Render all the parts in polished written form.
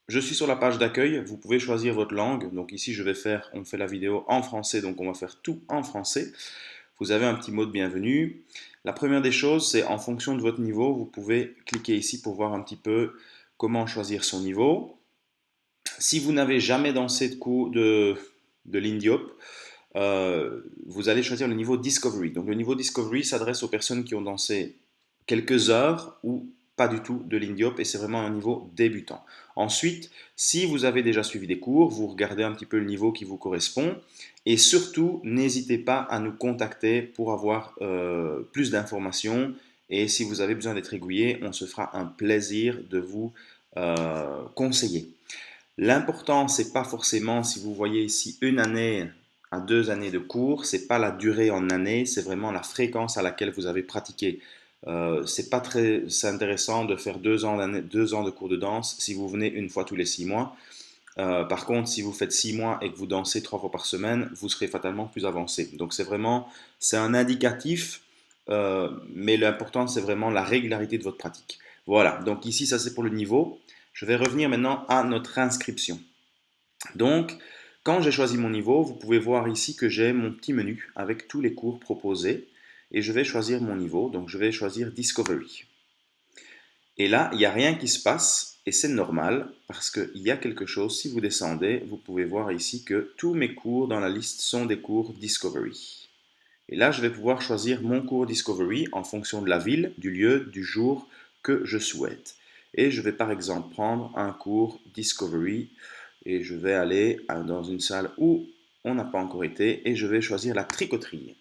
Je suis sur la page d'accueil, vous pouvez choisir votre langue. Donc ici, on fait la vidéo en français, donc on va faire tout en français. Vous avez un petit mot de bienvenue. La première des choses, c'est en fonction de votre niveau, vous pouvez cliquer ici pour voir un petit peu comment choisir son niveau. Si vous n'avez jamais dansé de l'Indiop, vous allez choisir le niveau Discovery. Donc le niveau Discovery s'adresse aux personnes qui ont dansé quelques heures ou pas du tout de l'Indiop et c'est vraiment un niveau débutant. Ensuite, si vous avez déjà suivi des cours, vous regardez un petit peu le niveau qui vous correspond et surtout, n'hésitez pas à nous contacter pour avoir plus d'informations et si vous avez besoin d'être aiguillé, on se fera un plaisir de vous conseiller. L'important, c'est pas forcément, si vous voyez ici une année à 2 années de cours, c'est pas la durée en années, c'est vraiment la fréquence à laquelle vous avez pratiqué. C'est pas très intéressant de faire 2 ans de cours de danse si vous venez une fois tous les 6 mois. Par contre, si vous faites 6 mois et que vous dansez 3 fois par semaine, vous serez fatalement plus avancé. Donc c'est un indicatif, mais l'important c'est vraiment la régularité de votre pratique. Voilà. Donc ici, ça c'est pour le niveau. Je vais revenir maintenant à notre inscription. Donc, quand j'ai choisi mon niveau, vous pouvez voir ici que j'ai mon petit menu avec tous les cours proposés et je vais choisir mon niveau. Donc, je vais choisir Discovery. Et là, il n'y a rien qui se passe et c'est normal parce qu'il y a quelque chose. Si vous descendez, vous pouvez voir ici que tous mes cours dans la liste sont des cours Discovery. Et là, je vais pouvoir choisir mon cours Discovery en fonction de la ville, du lieu, du jour que je souhaite. Et je vais par exemple prendre un cours Discovery et je vais aller dans une salle où on n'a pas encore été et je vais choisir la tricoterie.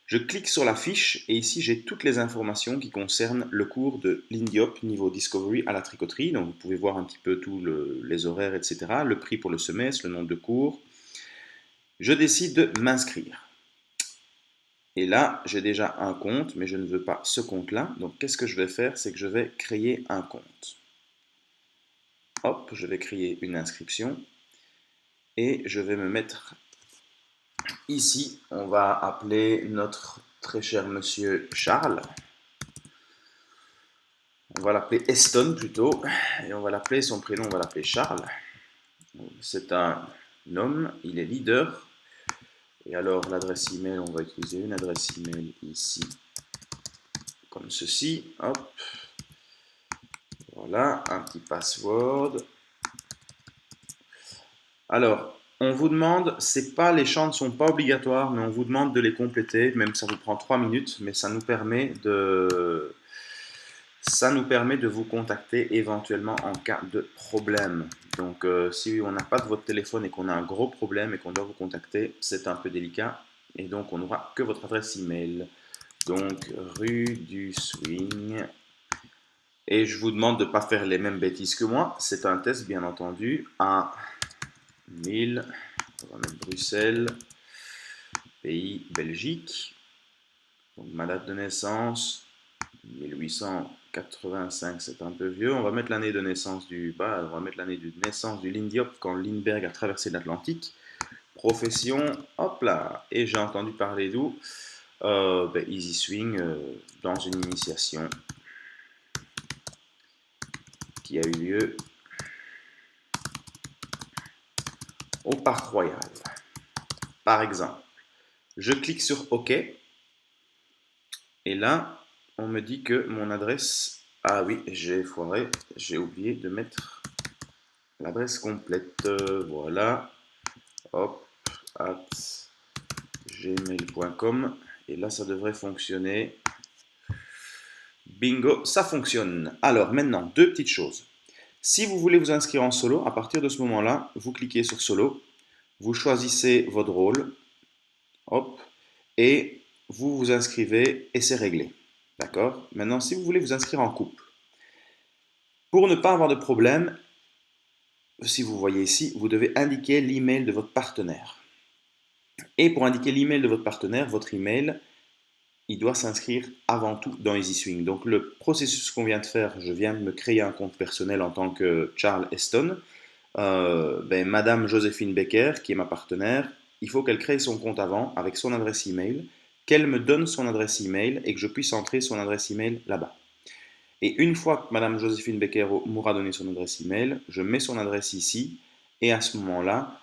Je clique sur la fiche et ici j'ai toutes les informations qui concernent le cours de l'Indiop niveau Discovery à la tricoterie. Donc vous pouvez voir un petit peu tous les horaires, etc. Le prix pour le semestre, le nombre de cours. Je décide de m'inscrire. Et là, j'ai déjà un compte, mais je ne veux pas ce compte-là. Donc qu'est-ce que je vais faire? C'est que je vais créer un compte. Hop, je vais créer une inscription. Et je vais me mettre ici. On va appeler notre très cher monsieur Charles. On va l'appeler Eston plutôt, et on va l'appeler, son prénom, on va l'appeler Charles. C'est un homme, il est leader. Et alors l'adresse email, on va utiliser une adresse email ici, comme ceci. Hop, voilà, un petit password. Alors, on vous demande, les chants ne sont pas obligatoires, mais on vous demande de les compléter, même ça vous prend 3 minutes, mais ça nous permet de vous contacter éventuellement en cas de problème. Donc, si on n'a pas de votre téléphone et qu'on a un gros problème et qu'on doit vous contacter, c'est un peu délicat. Et donc, on n'aura que votre adresse email. Donc, rue du Swing. Et je vous demande de ne pas faire les mêmes bêtises que moi. C'est un test, bien entendu. À 1000, on va mettre Bruxelles, pays Belgique. Donc, ma date de naissance, 1885, c'est un peu vieux. On va mettre l'année de naissance on va mettre l'année de naissance du Lindyhop quand Lindbergh a traversé l'Atlantique. Profession, hop là. Et j'ai entendu parler d'où Easy Swing, dans une initiation qui a eu lieu au Parc Royal. Par exemple, je clique sur OK. Et là, on me dit que mon adresse... Ah oui, j'ai foiré, j'ai oublié de mettre l'adresse complète. Voilà, hop, at gmail.com. Et là, ça devrait fonctionner. Bingo, ça fonctionne. Alors maintenant, deux petites choses. Si vous voulez vous inscrire en solo, à partir de ce moment-là, vous cliquez sur solo, vous choisissez votre rôle, hop, et vous vous inscrivez et c'est réglé. D'accord? Maintenant, si vous voulez vous inscrire en couple, pour ne pas avoir de problème, si vous voyez ici, vous devez indiquer l'email de votre partenaire. Et pour indiquer l'email de votre partenaire, votre email, il doit s'inscrire avant tout dans EasySwing. Donc le processus qu'on vient de faire, je viens de me créer un compte personnel en tant que Charles Eston. Madame Joséphine Becker, qui est ma partenaire, il faut qu'elle crée son compte avant avec son adresse email, qu'elle me donne son adresse email et que je puisse entrer son adresse email là-bas. Et une fois que Madame Joséphine Becker m'aura donné son adresse email, je mets son adresse ici et à ce moment-là,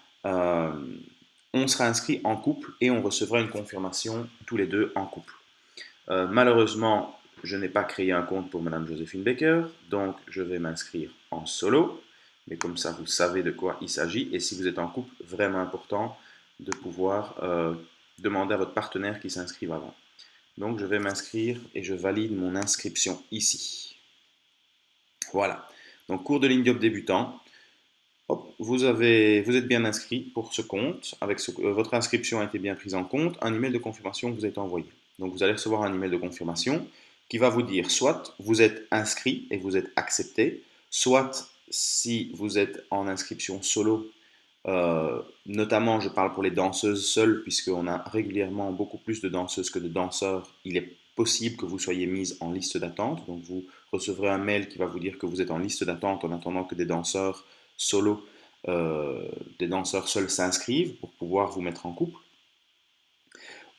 on sera inscrit en couple et on recevra une confirmation tous les deux en couple. Malheureusement, je n'ai pas créé un compte pour Madame Joséphine Becker, donc je vais m'inscrire en solo. Mais comme ça, vous savez de quoi il s'agit. Et si vous êtes en couple, vraiment important de pouvoir demander à votre partenaire qui s'inscrive avant. Donc je vais m'inscrire et je valide mon inscription ici. Voilà. Donc cours de ligne job débutant. Hop, vous êtes bien inscrit pour ce compte. Votre inscription a été bien prise en compte. Un email de confirmation vous est envoyé. Donc vous allez recevoir un email de confirmation qui va vous dire soit vous êtes inscrit et vous êtes accepté, soit si vous êtes en inscription solo, notamment je parle pour les danseuses seules, puisqu'on a régulièrement beaucoup plus de danseuses que de danseurs, il est possible que vous soyez mise en liste d'attente. Donc vous recevrez un mail qui va vous dire que vous êtes en liste d'attente en attendant que des danseurs solo, des danseurs seuls s'inscrivent pour pouvoir vous mettre en couple.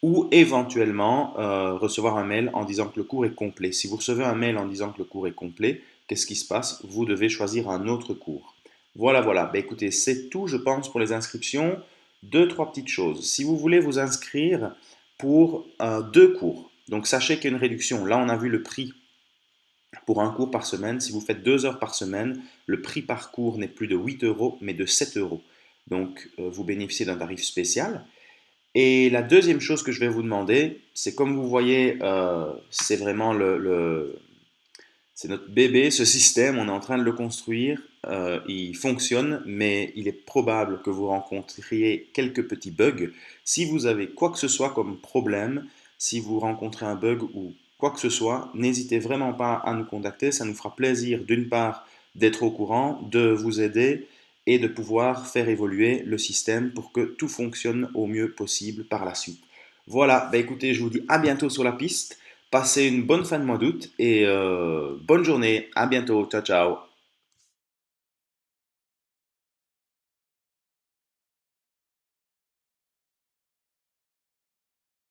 Ou éventuellement recevoir un mail en disant que le cours est complet. Si vous recevez un mail en disant que le cours est complet, qu'est-ce qui se passe? Vous devez choisir un autre cours. Voilà, voilà. Ben, écoutez, c'est tout, je pense, pour les inscriptions. Deux, trois petites choses. Si vous voulez vous inscrire pour deux cours, donc sachez qu'il y a une réduction. Là, on a vu le prix pour un cours par semaine. Si vous faites 2 heures par semaine, le prix par cours n'est plus de 8 euros, mais de 7 euros. Donc, vous bénéficiez d'un tarif spécial. Et la deuxième chose que je vais vous demander, c'est comme vous voyez, c'est vraiment c'est notre bébé, ce système, on est en train de le construire, il fonctionne, mais il est probable que vous rencontriez quelques petits bugs. Si vous avez quoi que ce soit comme problème, si vous rencontrez un bug ou quoi que ce soit, n'hésitez vraiment pas à nous contacter, ça nous fera plaisir d'une part d'être au courant, de vous aider et de pouvoir faire évoluer le système pour que tout fonctionne au mieux possible par la suite. Voilà, bah écoutez, je vous dis à bientôt sur la piste. Passez une bonne fin de mois d'août et bonne journée. À bientôt. Ciao, ciao.